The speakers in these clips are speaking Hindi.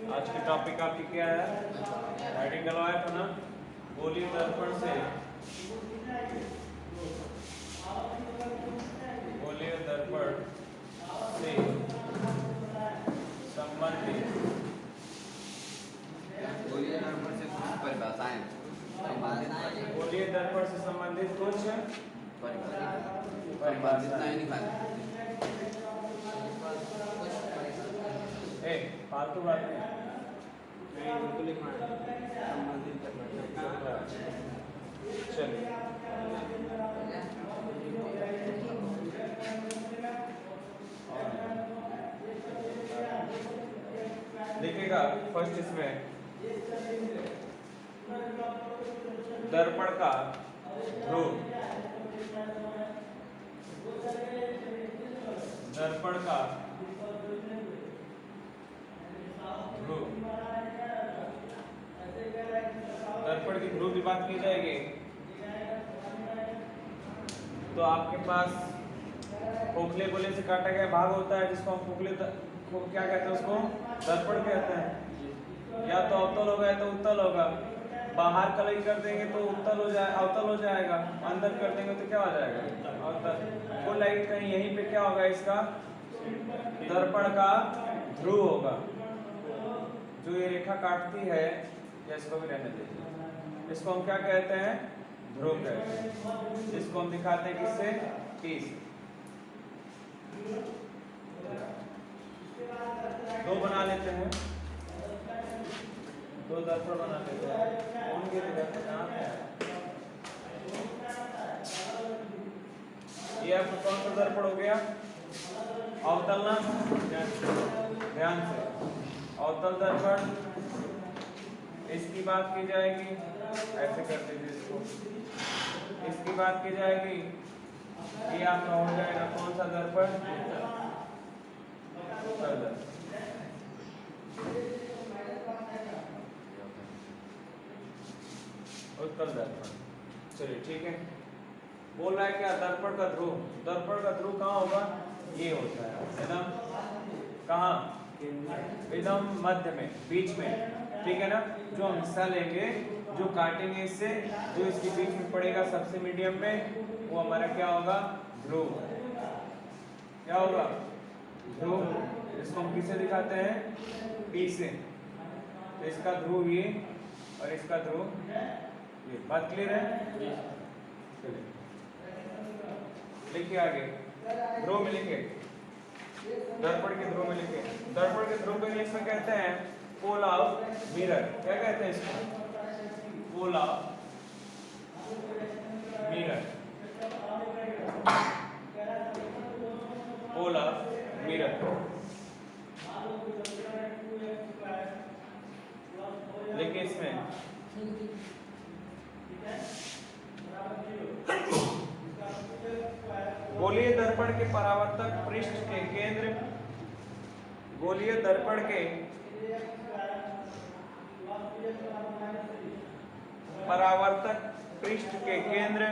आज की टॉपिक आपकी क्या है? राइटिंग करवाया था ना। गोलीय दर्पण से गोलीय दर्पण से संबंधित गोलीय दर्पण से कुछ परिभाषाएं गोलीय दर्पण से संबंधित कुछ परिभाषाएं निकालें। फालतू बात नहीं। चलिए देखिएगा फर्स्ट इसमें दर्पण का ध्रुव, दर्पण का ध्रुव, दर्पण की ध्रुव की बात की जाएगी तो आपके पास खोखले गोले से काटा गया भाग होता है जिसको हम खोखले क्या कहते हैं, उसको दर्पण कहते हैं। या तो अवतल होगा या तो उत्तल होगा। बाहर कलई कर देंगे तो अवतल हो जाएगा, अंदर कर देंगे तो क्या हो जाएगा, अवतल। वो लाइट कहीं यहीं पे क्या होगा, इसका दर्पण का ध्रुव होगा। जो ये रेखा काटती है, या इसको भी रहने दीजिए, इसको हम क्या कहते हैं, ध्रुव कहते हैं। इसको हम दिखाते हैं किससे, P से। दो बना लेते हैं, दो दर्पण बना लेते हैं। उनके ये आपका कौन सा दर्पण हो गया, अवतल ना, ध्यान से। अवतल दर्पण, इसकी बात की जाएगी, ऐसे कर दीजिए इसको। इसकी बात की जाएगी, ये आपका हो जाएगा कौन सा दर्पण, उत्तल दर्पण। उत्तल दर्पण। चलिए ठीक है। बोल रहा है क्या, दर्पण का ध्रुव, दर्पण का ध्रुव कहाँ होगा, ये होता है एकदम, कहाँ, एकदम मध्य में, बीच में, ठीक है ना। जो हम हिस्सा लेंगे, जो काटेंगे इससे, जो इसके बीच में पड़ेगा सबसे मीडियम में, वो हमारा क्या होगा, ध्रुव। क्या होगा, ध्रुव। इसको हम किसे दिखाते हैं, P से। तो इसका ध्रुव ये और इसका ध्रुव ये। बात क्लियर है? चलिए लिखिए आगे, ध्रुव में लिखिए, दर्पण के ध्रुव में लिखिए। दर्पण के ध्रुव को इंग्लिश में कहते हैं पोल ऑफ मिरर। क्या कहते हैं इसको, pole of mirror, pole of mirror. देखिए इसमें गोलीय दर्पण के परावर्तक पृष्ठ के केंद्र, गोलीय दर्पण के परावर्तक पृष्ठ के केंद्र,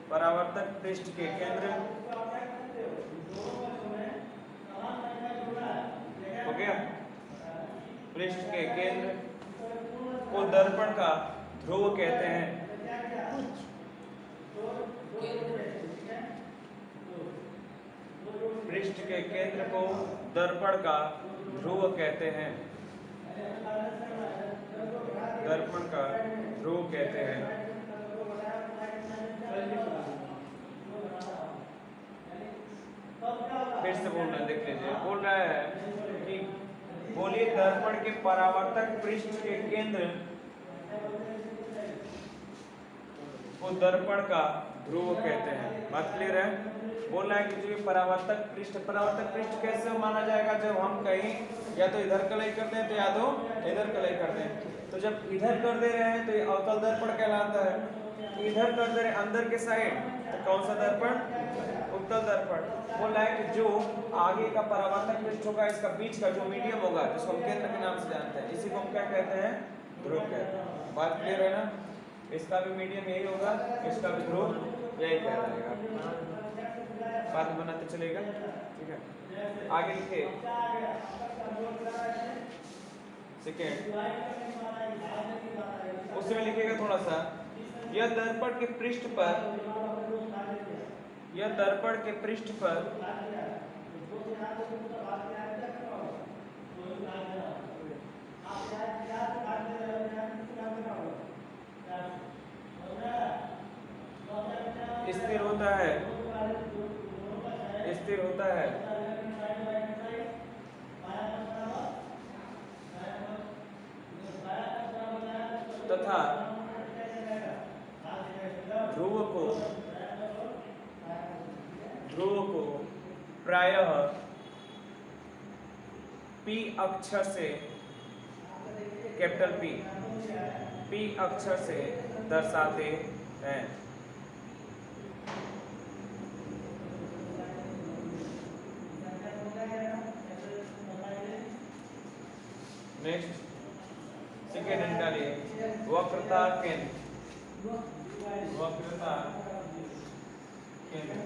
परावर्तक पृष्ठ के केंद्र हो गया, पृष्ठ के केंद्र को दर्पण का ध्रुव कहते हैं। पृष्ठ के केंद्र को दर्पण का ध्रुव कहते हैं, दर्पण का ध्रुव कहते हैं। फिर से बोलना, देख लीजिए। बोल रहा है कि गोलीय दर्पण के परावर्तक पृष्ठ के केंद्र को दर्पण का ध्रुव कहते हैं। बात क्लियर है? बोल रहा है कि जो ये परावर्तक पृष्ठ कैसे माना जाएगा, जब हम कहीं या तो इधर कलई करते हैं तो या तो इधर कलई करते हैं। तो जब इधर कर दे रहे हैं तो ये अवतल दर्पण कहलाता है। इधर कर दे रहे हैं अंदर के साइड, तो कौन सा दर्पण, उत्तल दर्पण। बोल रहा है कि जो आगे का परावर्तक पृष्ठ होगा, इसका बीच का जो मीडियम होगा, जिसको हम केंद्र के नाम से जानते हैं, इसी को हम क्या कहते हैं, ध्रुव कहते हैं। बात क्लियर है ना? इसका भी मीडियम यही होगा, इसका भी ध्रुव यही कहलाएगा। बात बनाते चलेगा, ठीक है। आगे लिखिए, सेकेंड उसमें लिखिएगा थोड़ा सा, यह दर्पण के पृष्ठ पर स्थिर होता है तथा ध्रुव को प्रायः P अक्षर से, कैपिटल P अक्षर से दर्शाते हैं। नेक्स्ट सेकेंड डालिए, वक्रता केंद्र। वक्रता केंद्र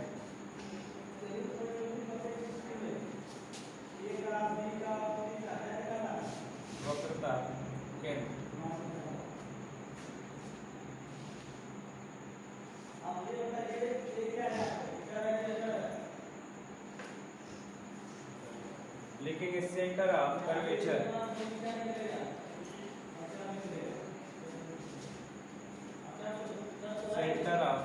लिखेंगे centre of curvature. Centre of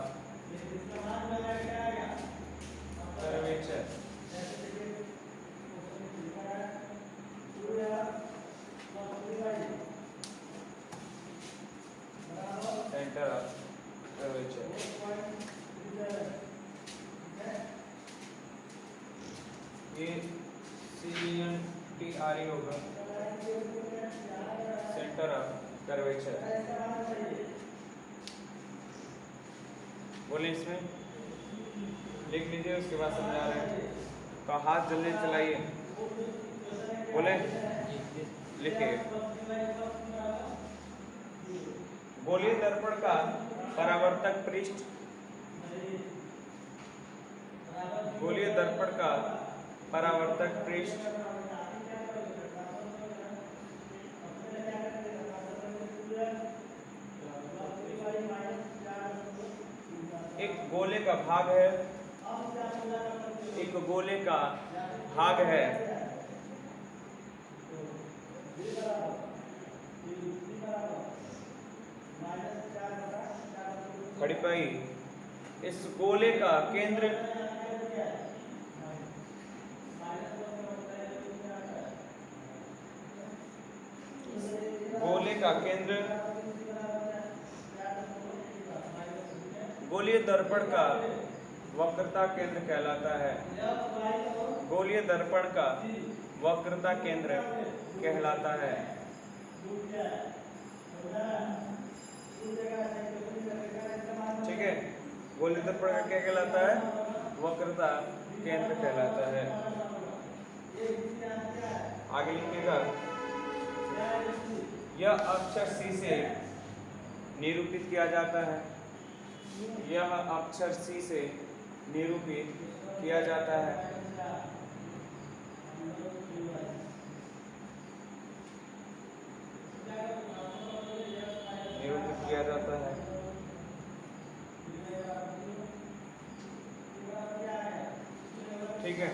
curvature centre of curvature ये CNTRE होगा, सेंटर ऑफ कर्वेचर। बोले इसमें लिख लीजिए, उसके बाद समझा रहे हैं तो हाथ जल्दी चलाइए। बोले लिखिए, गोलीय दर्पण का परावर्तक पृष्ठ, गोलीय दर्पण का परावर्तक पृष्ठ एक गोले का भाग है, एक गोले का भाग है। खड़ी पाई, इस गोले का केंद्र गोलीय दर्पण का वक्रता केंद्र कहलाता है। गोलीय दर्पण का वक्रता केंद्र कहलाता है। ठीक है, गोलीय दर्पण का क्या कहलाता है? वक्रता केंद्र कहलाता है। आगे लिखिएगा, यह अक्षर C से निरूपित किया जाता है। यह अक्षर C से निरूपित किया जाता है। निरूपित किया जाता है। ठीक है,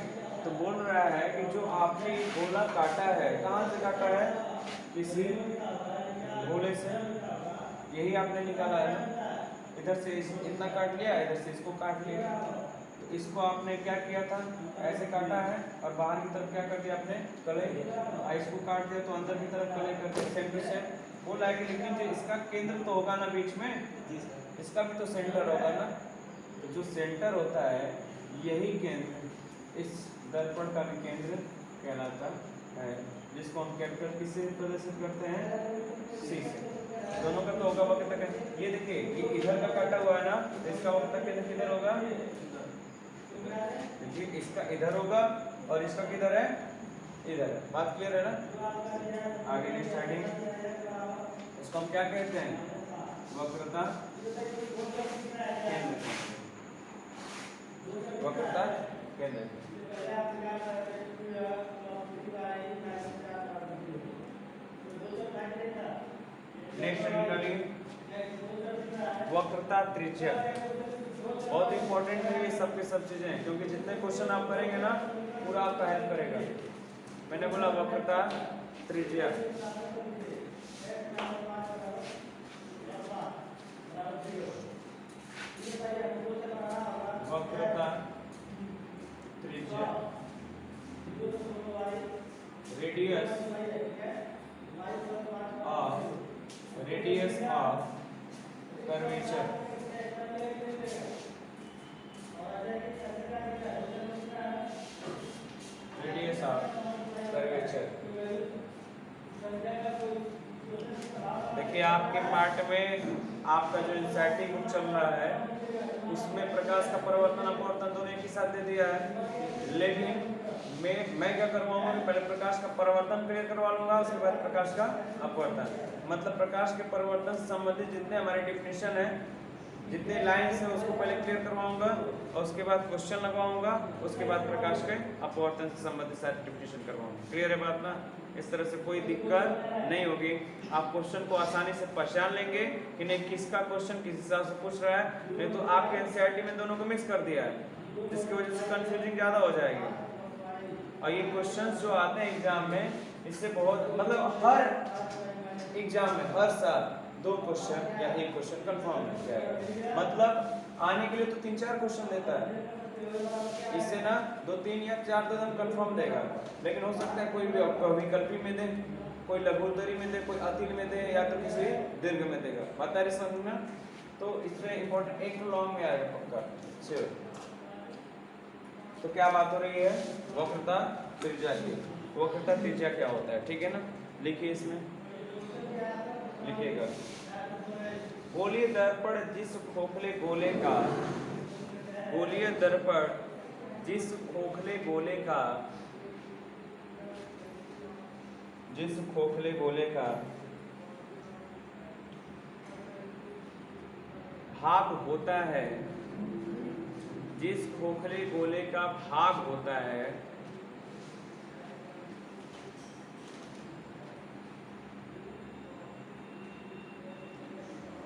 तो बोल रहा है कि जो आपने गोला काटा है, कहाँ से काटा है? किसी गोले से। यही आपने निकाला है ना, इधर से इतना काट लिया, इधर से इसको काट लिया। तो इसको आपने क्या किया था? ऐसे काटा है और बाहर की तरफ क्या कर दिया आपने? कलई। इसको काट दिया तो अंदर की तरफ कलई कर दिया, सेम टू सेम। बोला है कि लेकिन जो इसका केंद्र तो होगा ना बीच में, इसका भी तो सेंटर होगा ना। तो जो सेंटर होता है, यही केंद्र इस दर्पण का भी केंद्र कहलाता है, जिसको हम कैपिटल किससे प्रदर्शित करते हैं? C से। दोनों का तो होगा वक्रता केंद्र। ये देखिए, ये इधर का काटा हुआ है ना, इसका वक्रता केंद्र किधर होगा? देखिए, इसका इधर होगा और इसका किधर है? इधर। बात क्लियर है ना? आगे नेक्स्ट हेडिंग, इसको हम क्या कहते हैं? वक्रता केंद्र। वक्रता केंद्र। वक्रता त्रिज्या बहुत इंपॉर्टेंट है ये सब के सब चीजें, क्योंकि जितने क्वेश्चन आप करेंगे ना पूरा आपका हेल्प करेगा। मैंने बोला वक्रता त्रिज्या, वक्रता त्रिज्या, radius of curvature, radius of curvature. देखिए आपके पार्ट में आपका जो एनसीईआरटी बुक चल रहा है उसमें प्रकाश का परिवर्तन अपवर्तन दोनों एक ही साथ दे दिया है, लेकिन मैं क्या करवाऊंगा कि पहले प्रकाश का परिवर्तन क्लियर करवा लूंगा, उसके बाद प्रकाश का अपवर्तन। मतलब प्रकाश के परिवर्तन से संबंधित जितने हमारे डिफिनेशन है, जितने लाइंस है उसको पहले क्लियर करवाऊंगा और उसके बाद क्वेश्चन लगवाऊंगा, उसके बाद प्रकाश के अपवर्तन से संबंधित सारी डिफिनेशन करवाऊंगा। क्लियर है बात ना? इस तरह से कोई दिक्कत नहीं होगी, आप क्वेश्चन को आसानी से पहचान लेंगे कि नहीं किसका क्वेश्चन किस हिसाब से पूछ रहा है। नहीं तो आपके एनसीईआरटी में दोनों को मिक्स कर दिया है, जिसकी वजह से कंफ्यूजिंग ज़्यादा हो जाएगी। और ये क्वेश्चंस जो आते हैं एग्जाम में, इससे बहुत मतलब हर एग्जाम में हर साल 2 क्वेश्चन या 1 क्वेश्चन कंफर्म हो जाएगा। मतलब आने के लिए तो 3-4 क्वेश्चन देता है, इससे ना 2-3 या 4 तो एकदम कंफर्म देगा, लेकिन हो सकता है कोई भी विकल्पी में दे, कोई लघुत्तरी में दे, कोई अतिल में दे, या तो किसी दीर्घ में देगा। बता रहे समझ में? तो इसमें इंपॉर्टेंट एक लॉन्ग में आएगा पक्का श्योर। तो क्या बात हो रही है? वक्रता त्रिज्या की। वक्रता त्रिज्या क्या होता है, ठीक है ना? लिखिए, इसमें लिखिएगा, गोलीय दर्पण जिस खोखले गोले का, गोलीय दर्पण जिस खोखले गोले का, जिस खोखले गोले का भाग होता है, जिस खोखले गोले का भाग होता है,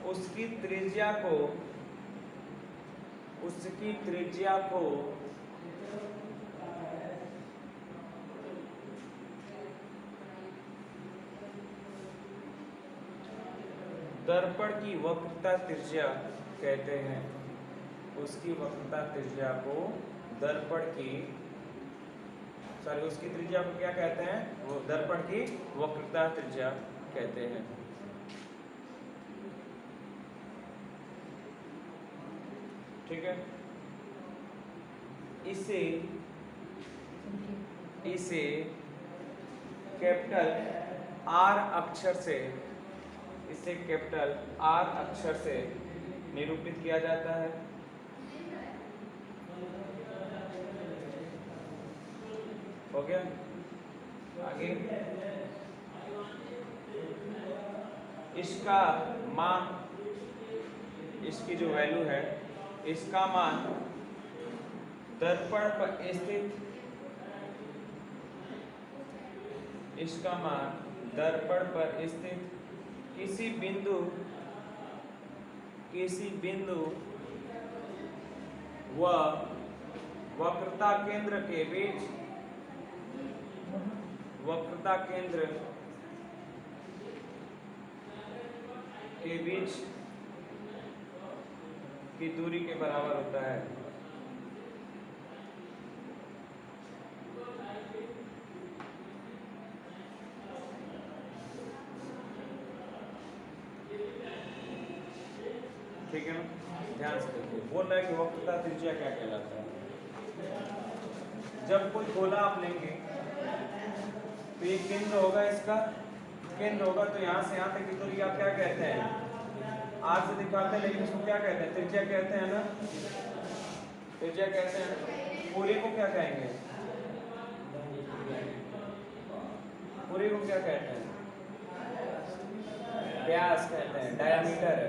उसकी त्रिज्या को, उसकी त्रिज्या को दर्पण की वक्रता त्रिज्या कहते हैं। उसकी वक्रता त्रिज्या को दर्पण की, सॉरी उसकी त्रिज्या को क्या कहते हैं? वो दर्पण की वक्रता त्रिज्या कहते हैं। ठीक है, इसे इसे कैपिटल आर अक्षर से, इसे कैपिटल आर अक्षर से निरूपित किया जाता है। हो गया? आगे इसका मान, इसकी जो वैल्यू है, इसका मान दर्पण पर स्थित, इसका मान दर्पण पर स्थित किसी बिंदु व वक्रता केंद्र के बीच, वक्रता केंद्र के बीच की दूरी के बराबर होता है। ठीक है ना? ध्यान से देखिए, बोल रहा है कि वक्रता त्रिज्या क्या कहलाता है। जब कोई गोला आप लेंगे तो ये केंद्र होगा, इसका केंद्र होगा, तो यहाँ से यहाँ तक की दूरी आप क्या कहते हैं? आर से दिखाते हैं, लेकिन इसको क्या कहते हैं? त्रिज्या कहते हैं ना, त्रिज्या कहते हैं। पूरी को क्या कहेंगे? पूरी को क्या कहते हैं? व्यास कहते हैं, डायमीटर है।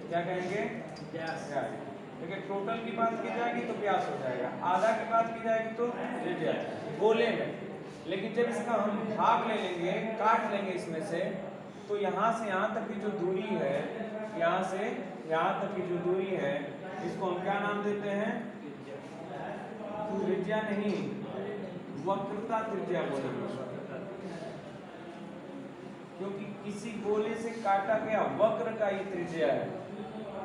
क्या कहेंगे? व्यास। देखिए टोटल की बात की जाएगी तो व्यास हो जाएगा, आधा की बात की जाएगी तो त्रिज्या गोले में। लेकिन जब इसका हम भाग ले लेंगे, काट लेंगे इसमें से, तो यहाँ से यहाँ तक की जो दूरी है, यहाँ से यहाँ तक की जो दूरी है इसको हम क्या नाम देते हैं? त्रिज्या नहीं, वक्रता त्रिज्या बोलेंगे, क्योंकि किसी गोले से काटा गया वक्र का ये त्रिज्या है।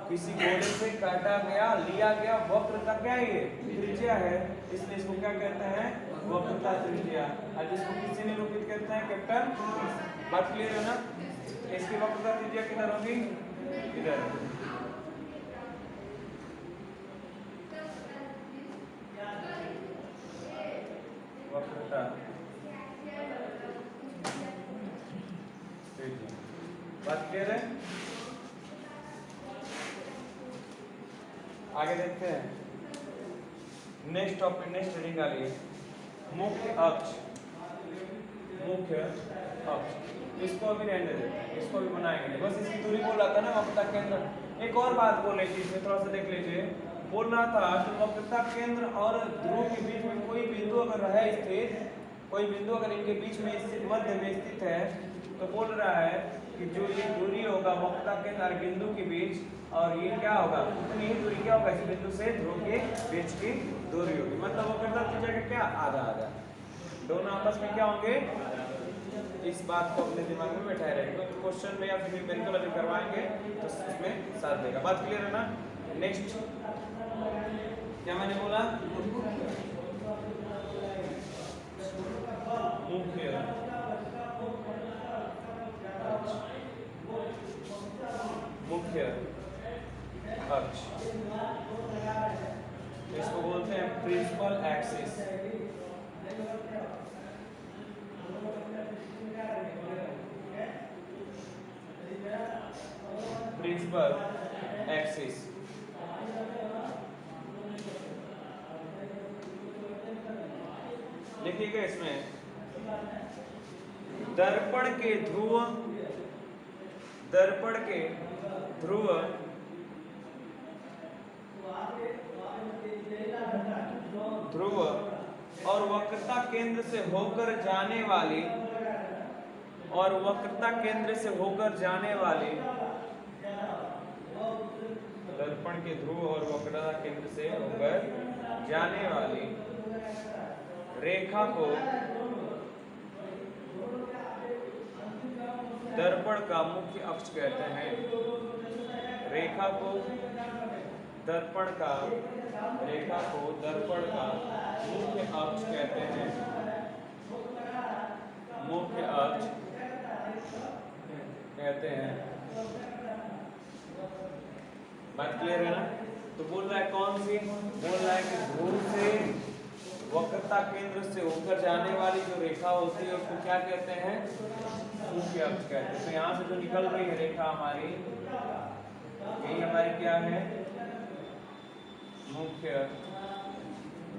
किसी गोले से काटा गया लिया गया वक्र का क्या ये त्रिज्या है, इसलिए इसको क्या कहते हैं? वक्रता त्रिज्या। और जिसको किसी निरूपित कहते हैं कैप्टन। बात क्लियर है ना? इसकी वक्रता त्रिज्या किधर होगी? इधर। वक्रता त्रिज्या। बात क्लियर है? आगे देखते हैं नेक्स्ट टॉपिक, नेक्स्ट रीडिंग का लिए मुख्य अक्ष। मुख्य अक्ष इसको अभी रहने देते हैं, इसको भी बनाएंगे, बस इसकी दूरी बोल रहा था ना वक्रता केंद्र। एक और बात बोल रही थी इसमें, थोड़ा सा देख लीजिए। बोल रहा था कि वक्रता केंद्र और ध्रुव के बीच में कोई बिंदु अगर है स्थित, कोई बिंदु अगर इनके बीच में स्थित, मध्य में स्थित है, तो बोल रहा है कि जो ये दूरी होगा वक्रता केंद्र और बिंदु के बीच, और ये क्या होगा, उतनी ही दूरी क्या होगा इस बिंदु से ध्रुव के बीच की दूरी होगी। मतलब वक्रता त्रिज्या का क्या आधा आधा, दोनों आपस में क्या होंगे? इस बात को अपने दिमाग में बैठाए रहेंगे, तो क्वेश्चन में या फिर न्यूमेरिकल अभी करवाएंगे तो उसमें साथ देगा। बात क्लियर है ना? नेक्स्ट क्या मैंने बोला? मुख्य मुख्य अक्ष, इसको बोलते हैं प्रिंसिपल एक्सिस। प्रिंसिपल एक्सिस लिखिएगा इसमें दर्पण के ध्रुव और वक्रता केंद्र से होकर जाने वाली दर्पण के ध्रुव और वक्रता केंद्र से होकर जाने वाली रेखा को दर्पण का मुख्य अक्ष कहते हैं। रेखा को दर्पण का मुख्य अक्ष कहते हैं। मुख्य अक्ष कहते हैं। बात क्लियर है ना? तो बोल रहा है कौन सी? बोल रहा है कि ध्रुव से वक्रता केंद्र से होकर जाने वाली जो रेखा होती है उसको क्या कहते हैं? मुख्य अक्ष कहते हैं। तो यहाँ से जो निकल रही है रेखा हमारी, यही हमारी क्या है? मुख्य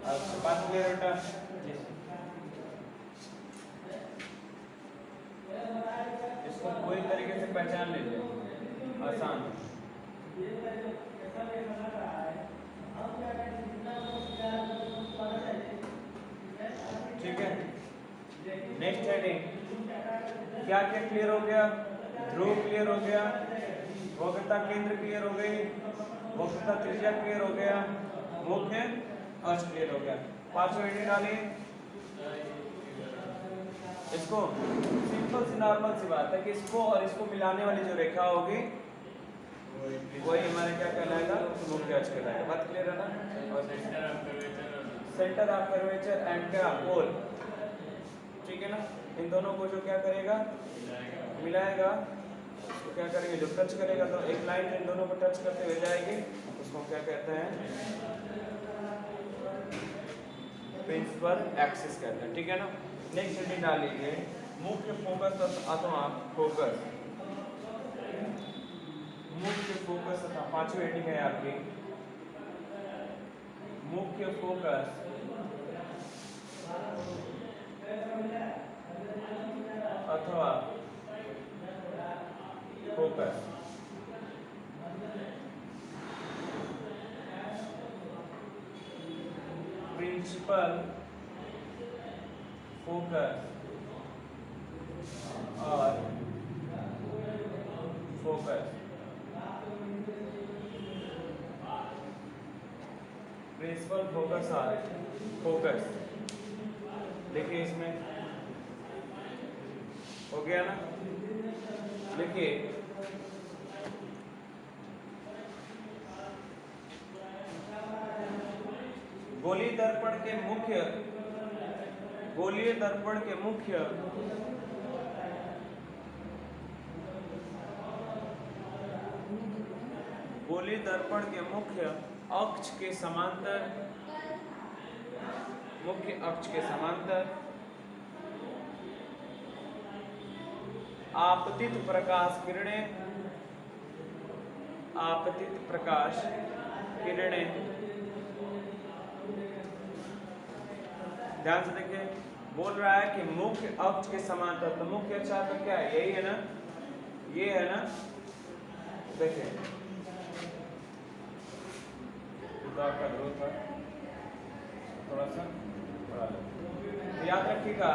अक्ष। बात क्लियर बेटा? इसको कोई तरीके से पहचान लीजिए, आसान। ठीक है, नेक्स्ट हेडिंग क्या क्या क्लियर हो गया? ध्रुव क्लियर हो गया, वक्रता केंद्र क्लियर हो गई, वक्रता त्रिज्या क्लियर हो गया, मुख्य अक्ष क्लियर हो गया। पांचवा हेडिंग डालिए इसको। सिंपल सी नॉर्मल सी बात है कि इसको और इसको मिलाने वाली जो रेखा होगी वही हमारे क्या कहलाएगा? मुख्य अक्ष कहलाएगा। बात क्लियर है ना? और सेंटर ऑफ कर्वेचर एंड क्या पोल, ठीक है ना? इन दोनों को जो क्या करेगा? मिलाएगा। तो क्या करेंगे? जो टच करेगा तो एक लाइन इन दोनों को टच करते हुए जाएगी, उसको क्या कहते हैं? प्रिंसिपल एक्सिस कहते हैं। ठीक है ना? नेक्स्ट हेडिंग डाल लीजिए मुख्य फोकस अथवा फोकस। मुख्य फोकस तथा पांचवी हेडिंग है आपकी मुख्य फोकस अथवा फोकस। प्रिंसिपल फोकस और focus. Principal focus or focus, देखिए इसमें हो गया ना। देखिए गोलीय दर्पण के मुख्य गोलीय दर्पण के मुख्य गोलीय दर्पण के मुख्य अक्ष के समांतर आपतित प्रकाश किरणें ध्यान से देखिए, बोल रहा है कि मुख्य अक्ष के समांतर, तो मुख्य अक्ष आपका क्या है, यही है ना, ये है ना। देखिए आपका ग्रोथ है थोड़ा सा बढ़ा लो। तो याद रखिएगा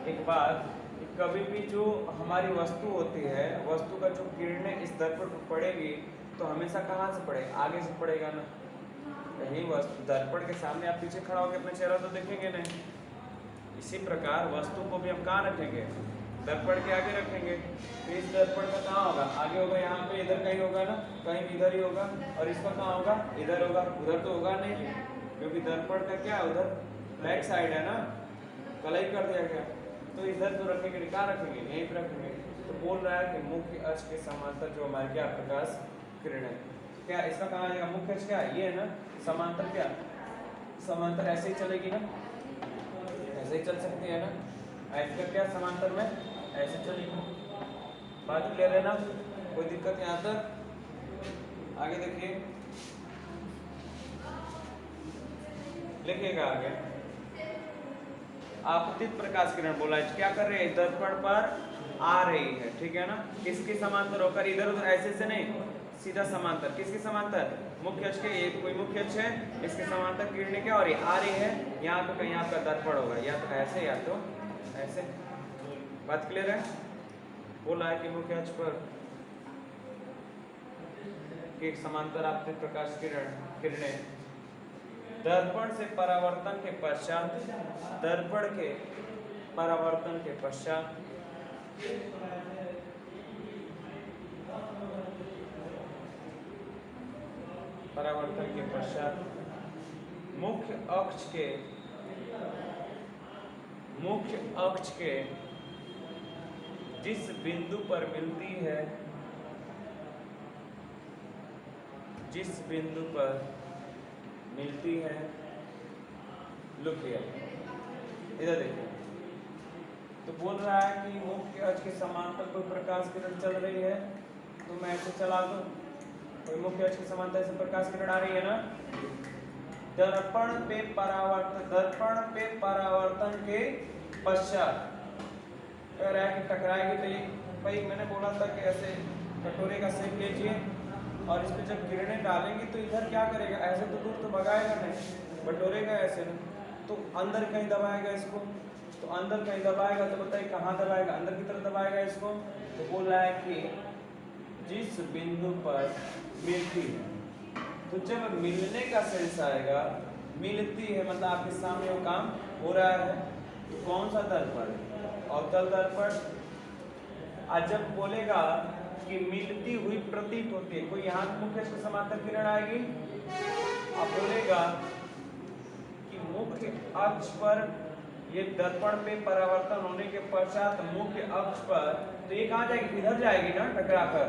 एक बात, कि कभी भी जो हमारी वस्तु होती है, वस्तु का जो किरणें इस दर्पण पर पड़ेगी तो हमेशा कहाँ से पड़ेगा, आगे से पड़ेगा ना। यही वस्तु दर्पण के सामने आप पीछे खड़ा होकर अपना चेहरा तो देखेंगे नहीं। इसी प्रकार वस्तु को भी हम कहाँ रखेंगे, दर्पण के आगे रखेंगे। तो इस दर्पण का कहाँ होगा, आगे होगा, यहाँ पे इधर कहीं होगा ना, कहीं इधर ही होगा, और इसका कहाँ होगा, इधर होगा, उधर तो होगा नहीं, क्योंकि दर्पण का क्या उधर बैक साइड है ना, कलई कर दिया गया। तो इधर तो रखेंगे, कहाँ रखेंगे, यहीं पर रखेंगे। तो बोल रहा है कि मुख्य अक्ष के समांतर जो हमारे क्या प्रकाश किरणें, क्या इसका कहाँ आ जाएगा, मुख्य अक्ष क्या ये है ना, समांतर क्या, समांतर ऐसे ही चलेगी ना, ऐसे ही चल सकती है ना, ऐसे क्या समांतर में ऐसे चलेगी। बात क्लियर है ना, कोई दिक्कत यहाँ तक। आगे देखिए, लिखिएगा आगे, आपतित प्रकाश किरण बोला है, क्या कर रहे हैं, दर्पण पर आ रही है, ठीक है ना, किसके समांतर होकर, इधर उधर ऐसे से नहीं, सीधा समांतर, किसके समांतर, मुख्य अक्ष के, एक कोई मुख्य अक्ष है, इसके समांतर किरणें क्या हो रही है, आ रही है। यहाँ पे कहीं आपका दर्पण होगा, या तो ऐसे या तो ऐसे। बात क्लियर है, बोला है कि मुख्य अक्ष पर एक समांतर आपतित प्रकाश किरणें दर्पण से परावर्तन के पश्चात, दर्पण के परावर्तन के पश्चात मुख्य अक्ष के जिस बिंदु पर मिलती है, लुक हियर, इधर देखिए। तो बोल रहा है कि मुख्य अक्ष के समांतर कोई प्रकाश किरण चल रही है, तो मैं ऐसे चला दूं, कोई मुख्य अक्ष के समांतर से प्रकाश किरण आ रही है ना, दर्पण पे परावर्तन के पश्चात कह रहा है कि टकराएगी। तो ये भाई मैंने बोला था कि ऐसे कटोरे का शेप लीजिए, और इस पे जब किरणें डालेंगी तो इधर क्या करेगा, ऐसे तो दूर तो भगाएगा नहीं, बटोरेगा ऐसे, तो अंदर कहीं दबाएगा इसको, तो अंदर कहीं दबाएगा, तो बताइए कहाँ दबाएगा, अंदर की तरफ दबाएगा इसको। तो बोल रहा है कि जिस बिंदु पर मिलती है, तो जब मिलने का सेंस आएगा, मिलती है मतलब आपके सामने वो काम हो रहा है, तो कौन सा दर्पण, अवतल दर्पण। आज जब बोलेगा कि मिलती हुई प्रतीत होती है, कोई यहाँ मुख्य अक्ष के समांतर किरण आएगी, अब बोलेगा कि मुख्य अक्ष पर ये दर्पण पे परावर्तन होने के पश्चात मुख्य अक्ष पर, तो ये कहाँ जाएगी, इधर जाएगी ना, टकराकर,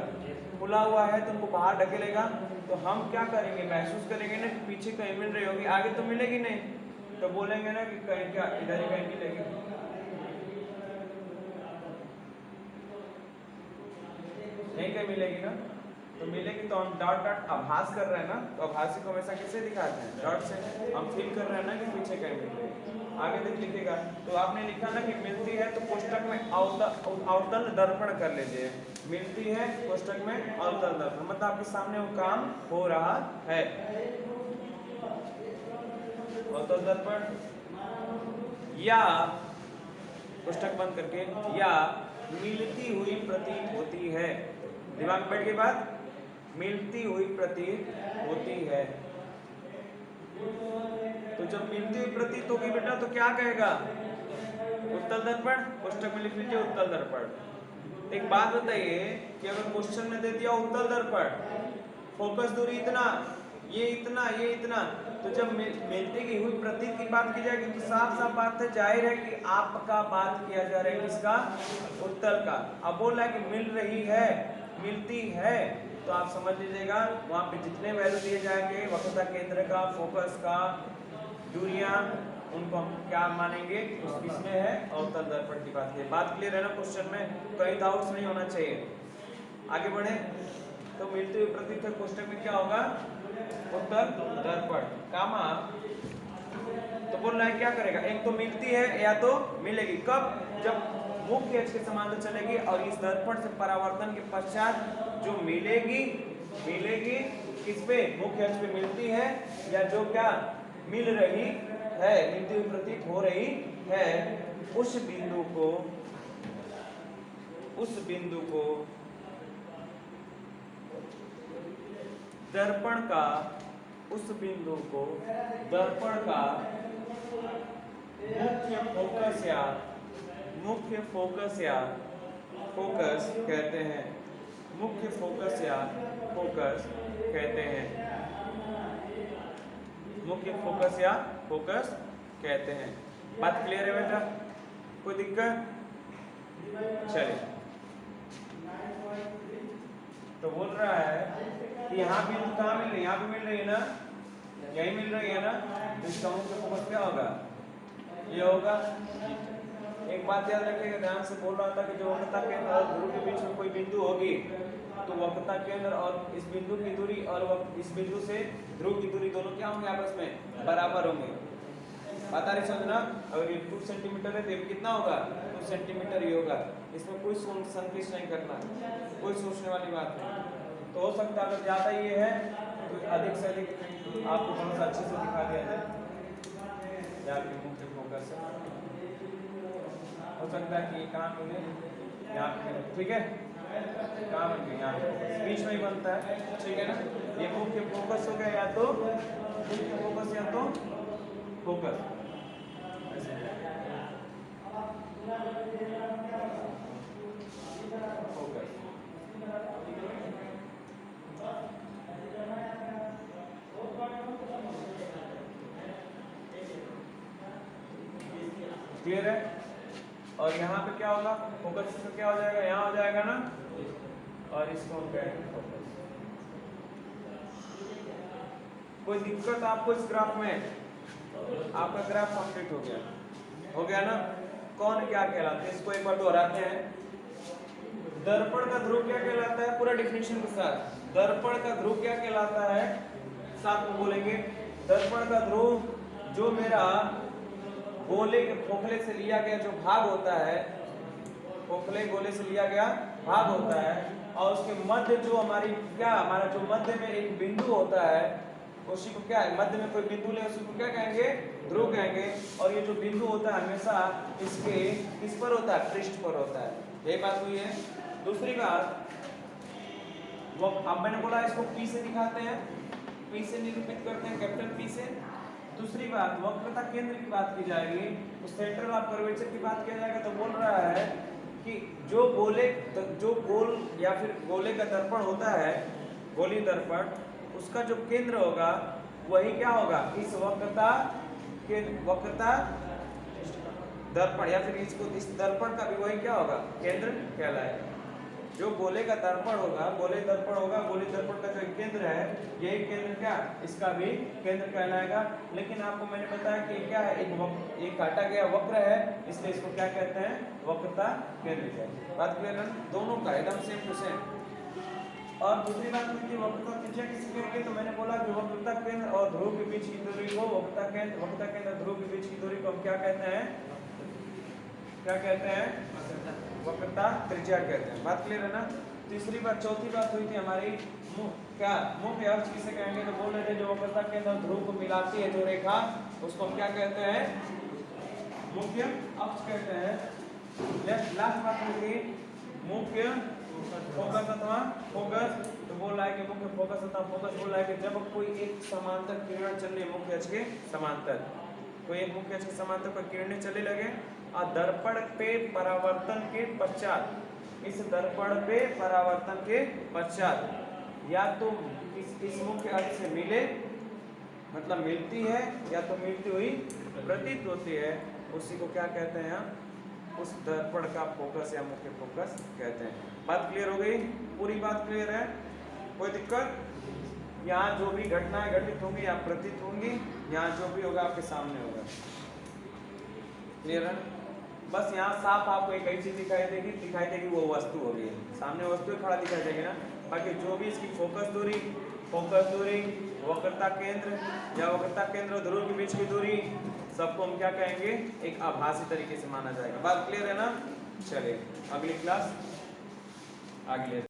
खुला हुआ है तो उनको बाहर ढकेलेगा। तो हम क्या करेंगे, महसूस करेंगे ना कि पीछे कहीं मिल रही होगी, आगे तो मिलेगी नहीं, तो बोलेंगे ना कि कहीं क्या इधर ही कहीं मिलेगी। नहीं कहीं मिलेगी ना, तो मिलेगी तो हम डॉट डॉट आभास कर रहे हैं ना, तो आभासी को हमेशा किससे दिखाते हैं, डॉट से। हम फील कर रहे हैं ना कि पीछे कहीं मिल रही है। आगे देख लीजिएगा, तो आपने लिखा ना कि मिलती है, तो कोष्टक में अवतल दर्पण कर लीजिए, मिलती है कोष्टक में अवतल दर्पण, मतलब आपके सामने वो काम हो रहा है। अवतल दर्पण या कोष्टक बंद करके, या मिलती हुई प्रतीत होती है, दिमाग में बैठ के बात, मिलती हुई प्रतीत होती है। तो जब मिलती हुई प्रतीत होगी बेटा तो क्या कहेगा? उत्तल दर्पण। पुस्तक में लिख लीजिए उत्तल दर्पण। एक बात बताइए कि अगर क्वेश्चन में दे दिया उत्तल दर्पण, फोकस दूरी इतना, ये इतना, ये इतना, तो जब मिलती की हुई प्रतीत की बात की जाएगी तो साफ साफ बात है, जाहिर है कि आपका बात किया जा रहा है किसका? उत्तल का। अब बोल रहा है कि मिल रही है, मिलती है, तो आप समझ लीजिएगा वहां पे जितने वैल्यू दिए जाएंगे वक्रता केंद्र का, फोकस का, दूरियां, उनको हम क्या मानेंगे? किसमें है? अवतल दर्पण की बात की। बात क्लियर है ना? क्वेश्चन में कहीं डाउट्स नहीं होना चाहिए। आगे बढ़े तो मिलती हुई प्रतीत है कोष्टक में क्या होगा? उत्तल दर्पण कामा। तो बोल रहा है क्या करेगा? एक तो मिलती है या तो मिलेगी। कब? जब मुख्य अक्ष के समांतर चलेगी और इस दर्पण से परावर्तन के पश्चात जो मिलेगी, मिलेगी किस पे? मुख्य अक्ष पे मिलती है, या जो क्या मिल रही है, मिलती हुई प्रतीत हो रही है, उस बिंदु को, उस बिंदु को दर्पण का, उस बिंदु को दर्पण का मुख्य फोकस या, मुख्य फोकस या फोकस कहते हैं। मुख्य फोकस या फोकस कहते हैं। मुख्य फोकस या फोकस कहते हैं। बात क्लियर है बेटा? कोई दिक्कत? चलिए, तो बोल रहा है कि यहाँ भी कहाँ मिल रही है? यहाँ भी मिल रही है ना, यही मिल रही है ना, इसका मुख्य फोकस क्या होगा? ये होगा। एक बात याद रखिएगा, ध्यान से बोल रहा था कि जो वक्रता केंद्र और ध्रुव के बीच में कोई बिंदु होगी तो वक्रता केंद्र और इस बिंदु की दूरी और इस बिंदु से ध्रुव की दूरी दोनों क्या होंगे? आपस में बराबर होंगे। बता रही समझना? अगर ये 2 सेंटीमीटर है तो ये कितना होगा? 2 सेंटीमीटर ही होगा। इसमें कोई संकेत नहीं करना, कोई सोचने वाली बात नहीं। तो हो सकता है अगर ज्यादा ये है तो अधिक से अधिक आपको थोड़ा सा अच्छे से दिखा दिया जाए। आपके मुख्य फोकस हो सकता है कि कहाँ मिले? यहाँ पे, ठीक है? कहाँ बन गए? यहाँ पे बीच में ही बनता है, ठीक है ना? ये मुख्य फोकस हो गया, या तो मुख्य फोकस या तो फोकस। फोकस क्लियर है? और यहाँ पे क्या होगा? फोकस से क्या हो जाएगा? यहाँ हो जाएगा ना, और इसको हम कहेंगे फोकस। कोई दिक्कत आपको इस ग्राफ में? आपका ग्राफ कंप्लीट हो गया ना? कौन क्या कहलाते हैं? इसको एक बार दोहराते हैं। दर्पण का ध्रुव क्या कहलाता है? पूरा डेफिनेशन के साथ। दर्पण का ध्रुव क्या कहलाता है? साथ में बोलेंगे। दर्पण का ध्रुव जो मेरा गोले के खोखले से लिया गया जो भाग होता है, खोखले गोले से लिया गया भाग होता है, और उसके मध्य जो हमारी क्या, हमारा जो मध्य में एक बिंदु होता है, उसी को क्या है? मध्य में कोई बिंदु ले, उसी को क्या कहेंगे? ध्रुव कहेंगे। और ये जो बिंदु होता है हमेशा इसके किस पर होता है? पृष्ठ पर होता है। यही बात हुई है। दूसरी बात, वो अब मैंने बोला इसको P से दिखाते हैं, P से निरूपित करते हैं, कैपिटल P से। दूसरी बात, वक्रता केंद्र की बात की जाएगी, तो सेंटर ऑफ कर्वेचर की बात किया जाएगा। तो बोल रहा है कि जो गोले, जो गोल या फिर गोले का दर्पण होता है, गोली दर्पण, उसका जो केंद्र होगा वही क्या होगा? इस वक्रता के, वक्रता दर्पण, या फिर इसको, इस दर्पण का भी वही क्या होगा? केंद्र कहलाएगा। जो गोले का दर्पण होगा, गोले दर्पण होगा, गोले दर्पण का जो केंद्र है, यही केंद्र क्या? इसका भी केंद्र कहलाएगा। लेकिन आपको मैंने बताया कि क्या है? एक काटा गया वक्र है, इसलिए इसको क्या कहते हैं? वक्रता केंद्र है। बात क्लियर है? दोनों का एकदम सेम टू सेम। और दूसरी बात हुई थी वक्रता त्रिज्या किससे करेंगे? तो मैंने बोला कि वक्रता केंद्र और ध्रुव के बीच की दूरी को, वक्रता केंद्र ध्रुव के बीच की दूरी को हम क्या कहते हैं? क्या कहते हैं? वक्रता त्रिज्या कहते हैं। बात क्लियर है ना? तीसरी बात, चौथी बात हुई थी हमारी क्या? मुख्य अक्ष किसे कहेंगे? तो बोल रहे थे जो वक्रता केंद्र और ध्रुव को मिलाती है जो रेखा, उसको हम क्या कहते हैं? मुख्य अक्ष कहते हैं। लास्ट बात हुई थी मुख्य फोकस अथवा फोकस। तो बोल रहा है कि मुख्य फोकस अथवा फोकस बोल रहा है कि जब कोई एक समांतर किरण चल रही है मुख्य अक्ष के समांतर, कोई एक मुख्य अक्ष के समांतर पर किरणें चले लगे और दर्पण पे परावर्तन के पश्चात, इस दर्पण पे परावर्तन के पश्चात या तो इस मुख्य अक्ष से मिले, मतलब मिलती है, या तो मिलती हुई प्रतीत होती है, उसी को क्या कहते हैं, उस दर्पण का फोकस या मुख्य फोकस कहते हैं। बात क्लियर हो गई? पूरी बात क्लियर है? कोई दिक्कत? यहाँ जो भी घटनाएं घटित होंगी या प्रतीत होंगी, यहाँ जो भी होगा आपके सामने होगा। क्लियर है? बस यहाँ साफ आपको एक ही चीज दिखाई देगी वो वस्तु होगी, सामने वस्तु खड़ा दिखाई देगी ना। बाकी जो भी इसकी फोकस दूरी, वक्रता केंद्र या वक्रता केंद्र और ध्रुव के बीच की दूरी, सबको हम क्या कहेंगे, एक आभासी तरीके से माना जाएगा। बात क्लियर है ना? चलिए अगली क्लास आगे।